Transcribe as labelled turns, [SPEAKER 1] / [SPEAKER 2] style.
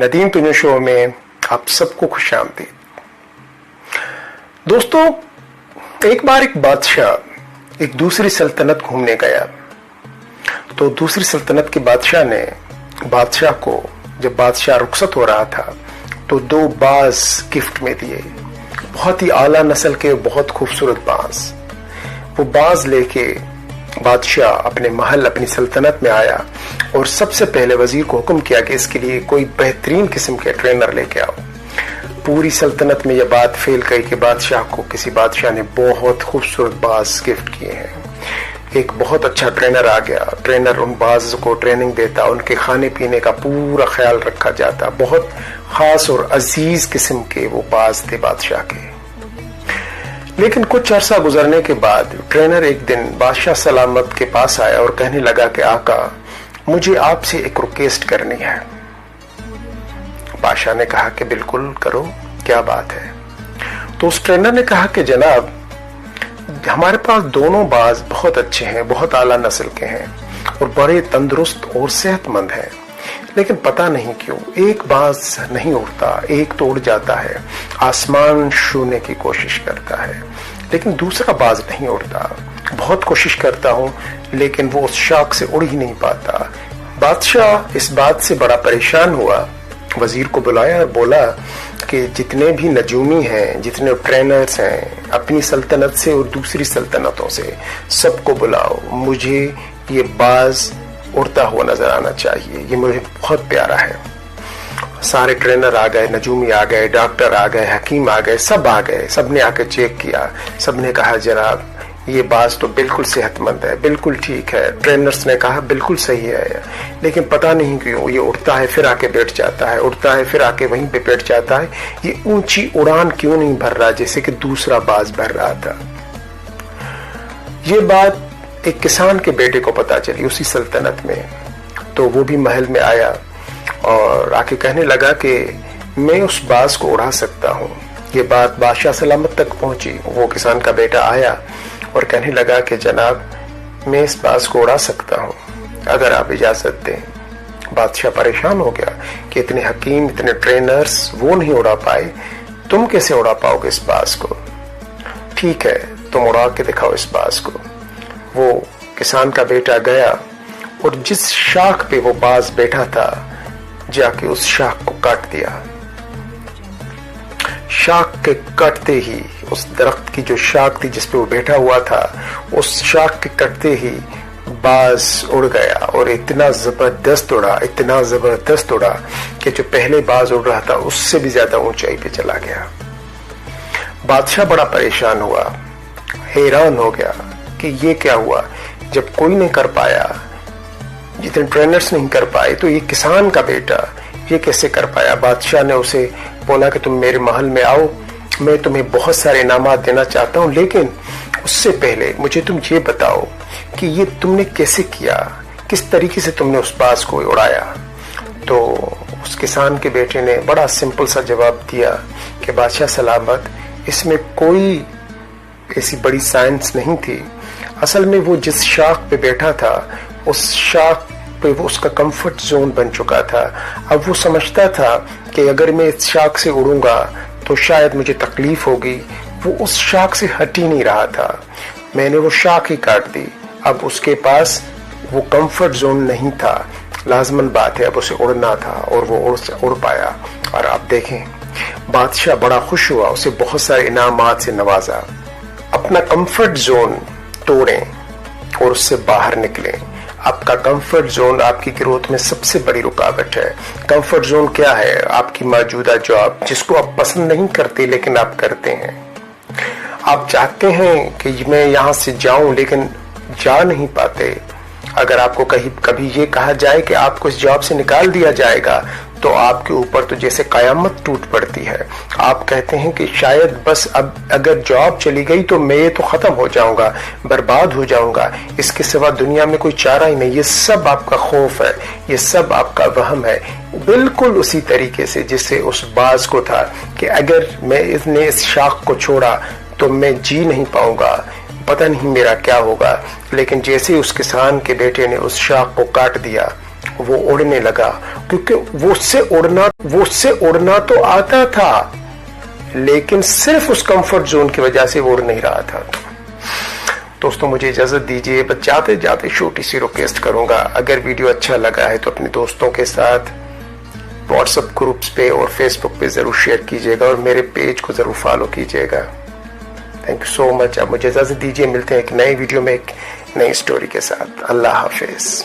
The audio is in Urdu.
[SPEAKER 1] ندیم پنجو شو میں آپ سب کو خوش آمدید۔ دوستو، ایک بار ایک بادشاہ ایک دوسری سلطنت گھومنے گیا تو دوسری سلطنت کے بادشاہ نے بادشاہ کو، جب بادشاہ رخصت ہو رہا تھا تو 2 باز گفٹ میں دیے، بہت ہی اعلیٰ نسل کے، بہت خوبصورت باز۔ وہ باز لے کے بادشاہ اپنے محل، اپنی سلطنت میں آیا اور سب سے پہلے وزیر کو حکم کیا کہ اس کے لیے کوئی بہترین قسم کے ٹرینر لے کے آؤ۔ پوری سلطنت میں یہ بات پھیل گئی کہ بادشاہ کو کسی بادشاہ نے بہت خوبصورت باز گفٹ کیے ہیں۔ ایک بہت اچھا ٹرینر آ گیا، ٹرینر ان باز کو ٹریننگ دیتا، ان کے کھانے پینے کا پورا خیال رکھا جاتا۔ بہت خاص اور عزیز قسم کے وہ باز تھے بادشاہ کے۔ لیکن کچھ عرصہ گزرنے کے بعد ٹرینر ایک دن بادشاہ سلامت کے پاس آیا اور کہنے لگا کہ آقا، مجھے آپ سے ایک ریکویسٹ کرنی ہے۔ بادشاہ نے کہا کہ بالکل کرو، کیا بات ہے؟ تو اس ٹرینر نے کہا کہ جناب، ہمارے پاس دونوں باز بہت اچھے ہیں، بہت اعلیٰ نسل کے ہیں اور بڑے تندرست اور صحت مند ہیں، لیکن پتہ نہیں کیوں ایک باز نہیں اڑتا، ایک تو اڑ جاتا ہے، آسمان چھونے کی کوشش کرتا ہے، لیکن دوسرا باز نہیں اڑتا۔ بہت کوشش کرتا ہوں لیکن وہ اس شاخ سے اڑ ہی نہیں پاتا۔ بادشاہ اس بات سے بڑا پریشان ہوا، وزیر کو بلایا اور بولا کہ جتنے بھی نجومی ہیں، جتنے ٹرینرز ہیں اپنی سلطنت سے اور دوسری سلطنتوں سے، سب کو بلاؤ، مجھے یہ باز اڑتا ہوا نظر آنا چاہیے، یہ مجھے بہت پیارا ہے۔ سارے ٹرینر آ گئے، نجومی آ گئے، ڈاکٹر آ گئے، حکیم آ گئے، سب آ گئے، سب نے آ کے چیک کیا، سب نے کہا جناب یہ باز تو بالکل صحت مند ہے، بالکل ٹھیک ہے۔ ٹرینرز نے کہا بالکل صحیح ہے، لیکن پتہ نہیں کیوں یہ اڑتا ہے پھر آ کے بیٹھ جاتا ہے، اڑتا ہے پھر آ کے وہیں پہ بیٹھ جاتا ہے، یہ اونچی اڑان کیوں نہیں بھر رہا جیسے کہ دوسرا باز بھر رہا تھا۔ یہ بات ایک کسان کے بیٹے کو پتا چلی اسی سلطنت میں، تو وہ بھی محل میں آیا اور آ کے کہنے لگا کہ میں اس باز کو اڑا سکتا ہوں۔ یہ بات بادشاہ سلامت تک پہنچی، وہ کسان کا بیٹا آیا اور کہنے لگا کہ جناب میں اس باز کو اڑا سکتا ہوں اگر آپ اجازت دیں۔ بادشاہ پریشان ہو گیا کہ اتنے حکیم، اتنے ٹرینرز وہ نہیں اڑا پائے، تم کیسے اڑا پاؤ گے اس باز کو؟ ٹھیک ہے، تم اڑا کے دکھاؤ اس باز کو۔ وہ کسان کا بیٹا گیا اور جس شاخ پہ وہ باز بیٹھا تھا جا کے اس شاخ کو کاٹ دیا۔ شاخ کے کٹتے ہی، اس درخت کی جو شاخ تھی جس پہ وہ بیٹھا ہوا تھا، اس شاخ کے کٹتے ہی باز اڑ گیا اور اتنا زبردست اڑا، اتنا زبردست اڑا کہ جو پہلے باز اڑ رہا تھا اس سے بھی زیادہ اونچائی پہ چلا گیا۔ بادشاہ بڑا پریشان ہوا، حیران ہو گیا کہ یہ کیا ہوا، جب کوئی نہیں کر پایا، جتنے ٹرینرز نہیں کر پائے تو یہ کسان کا بیٹا یہ کیسے کر پایا؟ بادشاہ نے اسے بولا کہ تم میرے محل میں آؤ، میں تمہیں بہت سارے انعامات دینا چاہتا ہوں، لیکن اس سے پہلے مجھے تم یہ بتاؤ کہ یہ تم نے کیسے کیا، کس طریقے سے تم نے اس باز کو اڑایا؟ تو اس کسان کے بیٹے نے بڑا سمپل سا جواب دیا کہ بادشاہ سلامت، اس میں کوئی ایسی بڑی سائنس نہیں تھی، اصل میں وہ جس شاخ پہ بیٹھا تھا اس شاخ پہ وہ اس کا کمفرٹ زون بن چکا تھا۔ اب وہ سمجھتا تھا کہ اگر میں اس شاخ سے اڑوں گا تو شاید مجھے تکلیف ہوگی، وہ اس شاخ سے ہٹ ہی نہیں رہا تھا، میں نے وہ شاخ ہی کاٹ دی، اب اس کے پاس وہ کمفرٹ زون نہیں تھا، لازمن بات ہے اب اسے اڑنا تھا اور وہ اڑ پایا۔ اور آپ دیکھیں بادشاہ بڑا خوش ہوا، اسے بہت سارے انعامات سے نوازا۔ اپنا کمفرٹ زون توڑیں اور اس سے باہر نکلیں۔ آپ کا کمفرٹ زون آپ کی گروتھ میں سب سے بڑی رکاوٹ ہے۔ کمفرٹ زون کیا ہے؟ آپ کی موجودہ جاب جس کو آپ پسند نہیں کرتے لیکن آپ کرتے ہیں۔ آپ چاہتے ہیں کہ میں یہاں سے جاؤں لیکن جا نہیں پاتے۔ اگر آپ کو کبھی یہ کہا جائے کہ آپ کو اس جاب سے نکال دیا جائے گا تو آپ کے اوپر تو جیسے قیامت ٹوٹ پڑتی ہے۔ آپ کہتے ہیں کہ شاید بس اب اگر جاب چلی گئی تو میں تو ختم ہو جاؤں گا، برباد ہو جاؤں گا، اس کے سوا دنیا میں کوئی چارہ ہی نہیں۔ یہ سب آپ کا خوف ہے، یہ سب آپ کا وہم ہے، بالکل اسی طریقے سے جس سے اس باز کو تھا کہ اگر میں اس شاخ کو چھوڑا تو میں جی نہیں پاؤں گا، پتہ نہیں میرا کیا ہوگا۔ لیکن جیسے اس کسان کے بیٹے نے اس شاخ کو کاٹ دیا، وہ اڑنے لگا، کیونکہ وہ اس سے اڑنا تو آتا تھا، لیکن صرف اس کمفرٹ زون کی وجہ سے وہ اڑ نہیں رہا تھا۔ دوستوں مجھے اجازت دیجیے، بس جاتے جاتے چھوٹی سی ریکویسٹ کروں گا، اگر ویڈیو اچھا لگا ہے تو اپنے دوستوں کے ساتھ واٹس ایپ گروپس پہ اور فیس بک پہ ضرور شیئر کیجیے گا، اور میرے پیج کو ضرور فالو کیجیے گا۔ تھینک یو سو مچ۔ اب مجھے اجازت دیجیے، ملتے ہیں ایک نئے ویڈیو میں ایک نئی سٹوری کے ساتھ۔ اللہ حافظ۔